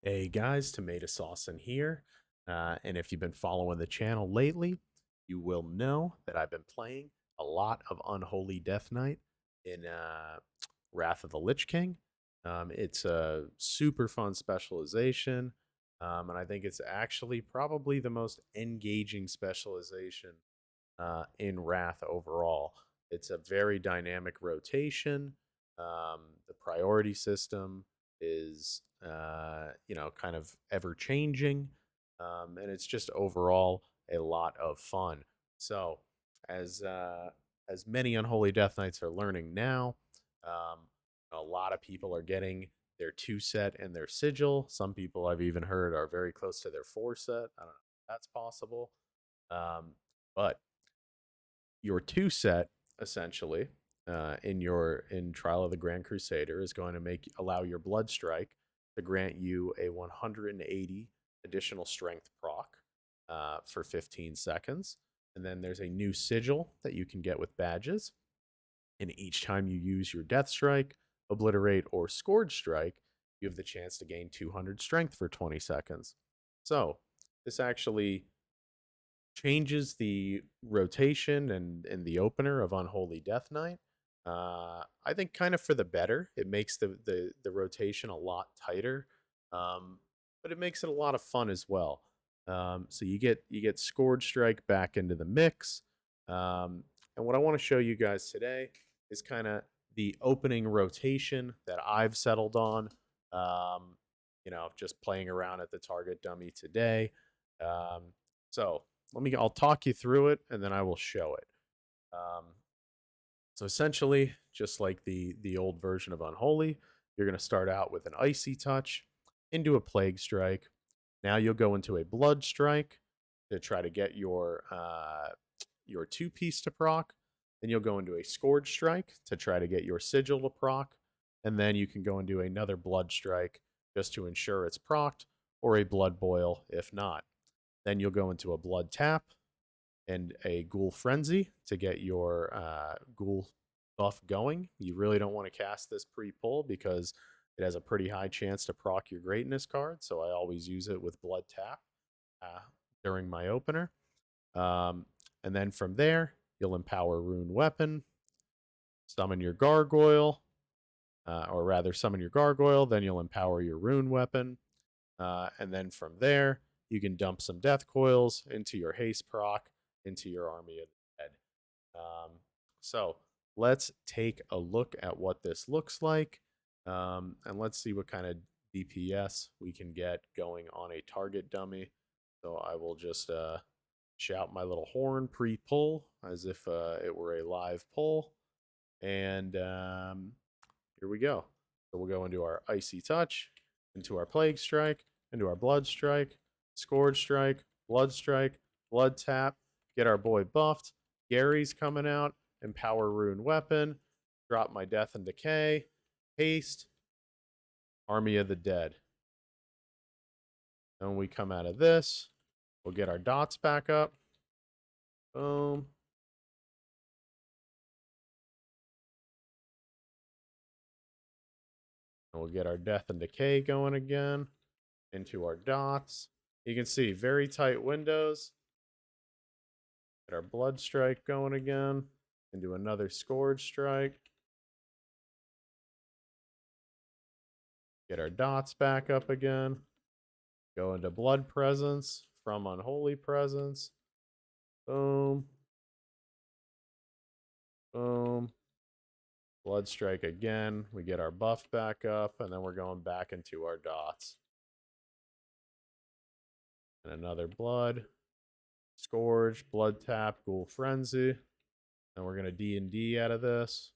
Hey guys, tomato sauce in here. And if you've been following the channel lately, you will know that I've been playing a lot of Unholy Death Knight in Wrath of the Lich King. It's a super fun specialization, and I think it's actually probably the most engaging specialization in Wrath overall. It's a very dynamic rotation. The priority system is, kind of ever changing, and it's just overall a lot of fun. So, as uh, as many Unholy Death Knights are learning now, um, a lot of people are getting their two set and their sigil. Some people I've even heard are very close to their four set. I don't know if that's possible. But your two set essentially in Trial of the Grand Crusader is going to allow your Blood Strike to grant you a 180 additional strength proc for 15 seconds. And then there's a new sigil that you can get with badges. And each time you use your Death Strike, Obliterate, or Scourge Strike, you have the chance to gain 200 strength for 20 seconds. So this actually changes the rotation and the opener of Unholy Death Knight. I think kind of for the better. It makes the rotation a lot tighter, but it makes it a lot of fun as well. So you get Scourge Strike back into the mix. And what I want to show you guys today is kind of the opening rotation that I've settled on. Just playing around at the target dummy today. Um, so I'll talk you through it and then I will show it. Um, so essentially, just like the old version of Unholy, you're going to start out with an Icy Touch into a Plague Strike. Now you'll go into a Blood Strike to try to get your two piece to proc. Then you'll go into a Scourge Strike to try to get your Sigil to proc. And then you can go into another Blood Strike just to ensure it's procced, or a Blood Boil if not. Then you'll go into a Blood Tap and a Ghoul Frenzy to get your Ghoul buff going. You really don't want to cast this pre-pull because it has a pretty high chance to proc your Greatness card, so I always use it with Blood Tap uh, during my opener. Um, and then from there, you'll empower Rune Weapon, summon your Gargoyle, or rather summon your Gargoyle, then you'll empower your Rune Weapon, and then from there, you can dump some Death Coils into your Haste proc, into your Army of the Dead. Um, so let's take a look at what this looks like, and let's see what kind of DPS we can get going on a target dummy. So I will just shout my little horn pre-pull as if it were a live pull, and here we go. So we'll go into our Icy Touch, into our Plague Strike, into our Blood Strike, Scourge Strike, Blood Tap, get our boy buffed. Gary's coming out, Empower Rune Weapon, drop my Death and Decay, Haste, Army of the Dead. And when we come out of this, we'll get our dots back up. Boom. And we'll get our Death and Decay going again into our dots. You can see very tight windows. Get our Blood Strike going again. And do another Scourge Strike. Get our dots back up again. Go into Blood Presence from Unholy Presence. Boom. Boom. Blood Strike again. We get our buff back up, and then we're going back into our dots. And another Blood. Scourge, Blood Tap, Ghoul Frenzy. And we're going to D&D out of this.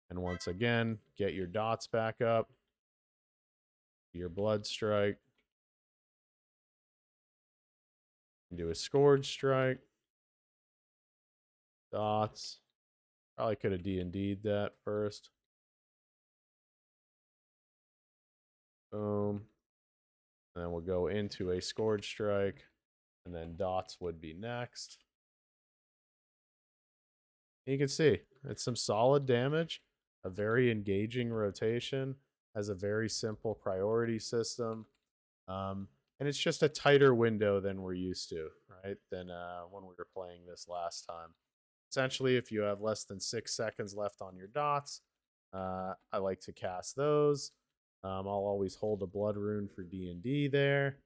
And once again, get your dots back up. Your Blood Strike. Do a Scourge Strike. Dots. Probably could have D&D'd that first. Boom. And then we'll go into a Scourge Strike. And then dots would be next. And you can see it's some solid damage. A very engaging rotation. has a very simple priority system. Um, and it's just a tighter window than we're used to, right? Than when we were playing this last time. Essentially, if you have less than 6 seconds left on your dots, I like to cast those. I'll always hold a blood rune for D&D there.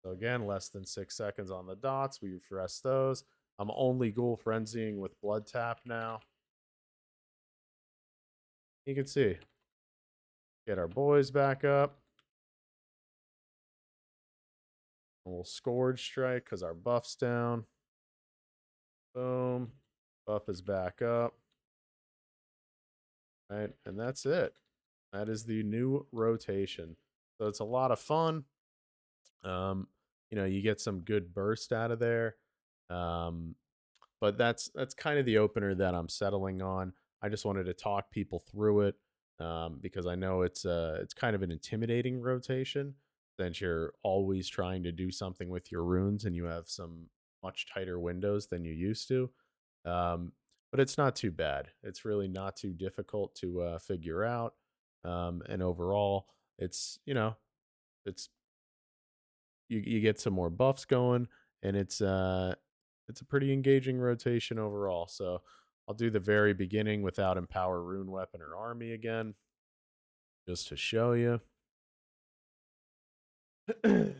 So again, less than 6 seconds on the dots. We refresh those. I'm only ghoul frenzying with blood tap now. You can see. Get our boys back up. And we'll Scourge strike because our buff's down. Boom. Buff is back up. Right, and that's it. That is the new rotation. So it's a lot of fun. You get some good burst out of there. Um, but that's kind of the opener that I'm settling on. I just wanted to talk people through it because I know it's kind of an intimidating rotation since you're always trying to do something with your runes and you have some much tighter windows than you used to. Um, but it's not too bad. It's really not too difficult to figure out. And overall, it's you get some more buffs going, and it's a pretty engaging rotation overall. So I'll do the very beginning without Empower Rune Weapon or Army again, just to show you. And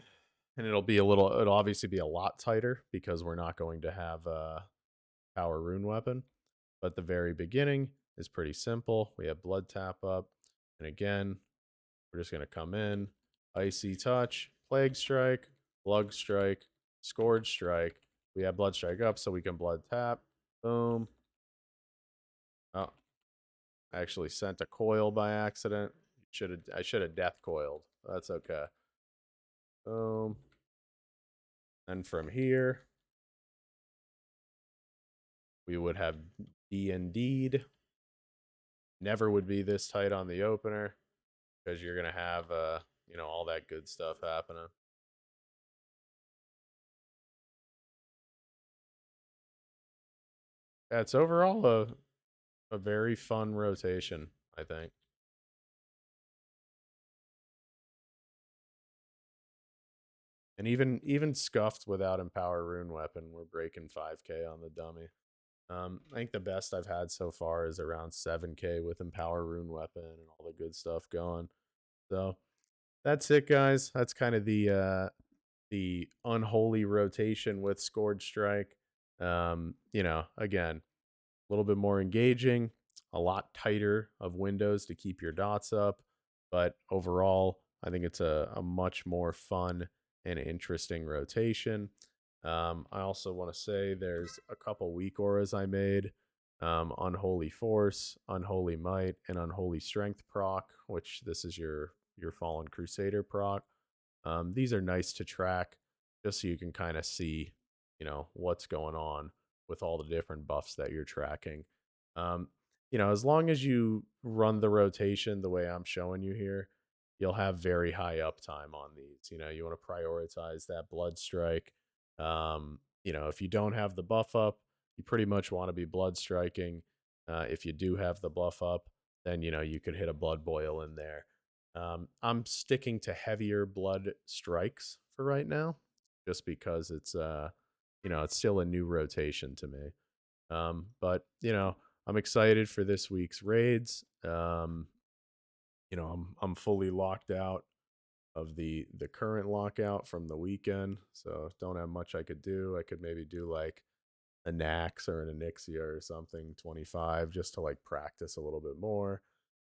it'll obviously be a lot tighter because we're not going to have Power Rune Weapon. But the very beginning is pretty simple. We have Blood Tap up. And again, we're just going to come in, Icy Touch, Plague Strike, Blood Strike, Scourge Strike. We have Blood Strike up so we can Blood Tap. Boom. Oh, I actually sent a coil by accident. I should have death coiled. That's okay. Boom. And from here, we would have D indeed. Never would be this tight on the opener because you're gonna have all that good stuff happening. Yeah, it's overall a very fun rotation, I think. And even scuffed without Empower Rune Weapon, we're breaking 5K on the dummy. I think the best I've had so far is around 7K with Empower Rune Weapon and all the good stuff going. So that's it, guys. That's kind of the unholy rotation with Scourge Strike. Again, a little bit more engaging, a lot tighter of windows to keep your dots up. But overall, I think it's a much more fun and interesting rotation. I also want to say there's a couple weak auras I made. Unholy Force, Unholy Might, and Unholy Strength proc, which this is your Fallen Crusader proc. These are nice to track just so you can kind of see, what's going on with all the different buffs that you're tracking. Um, as long as you run the rotation the way I'm showing you here, you'll have very high uptime on these. You want to prioritize that blood strike. If you don't have the buff up, you pretty much want to be blood striking. If you do have the buff up, then you could hit a blood boil in there. I'm sticking to heavier blood strikes for right now, just because it's still a new rotation to me. But I'm excited for this week's raids. I'm fully locked out of the current lockout from the weekend, so don't have much I could do. I could maybe do like a Nax or an Anixia or something 25 just to like practice a little bit more,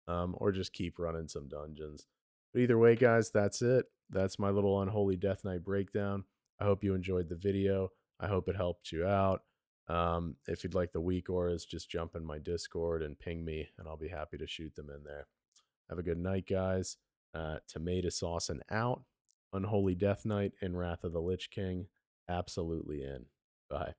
or just keep running some dungeons. But either way, guys, that's it. That's my little Unholy Death Knight breakdown. I hope you enjoyed the video. I hope it helped you out. If you'd like the weak auras, just jump in my Discord and ping me, and I'll be happy to shoot them in there. Have a good night, guys. Tomato sauce and out. Unholy Death Knight and Wrath of the Lich King. Absolutely in. Bye.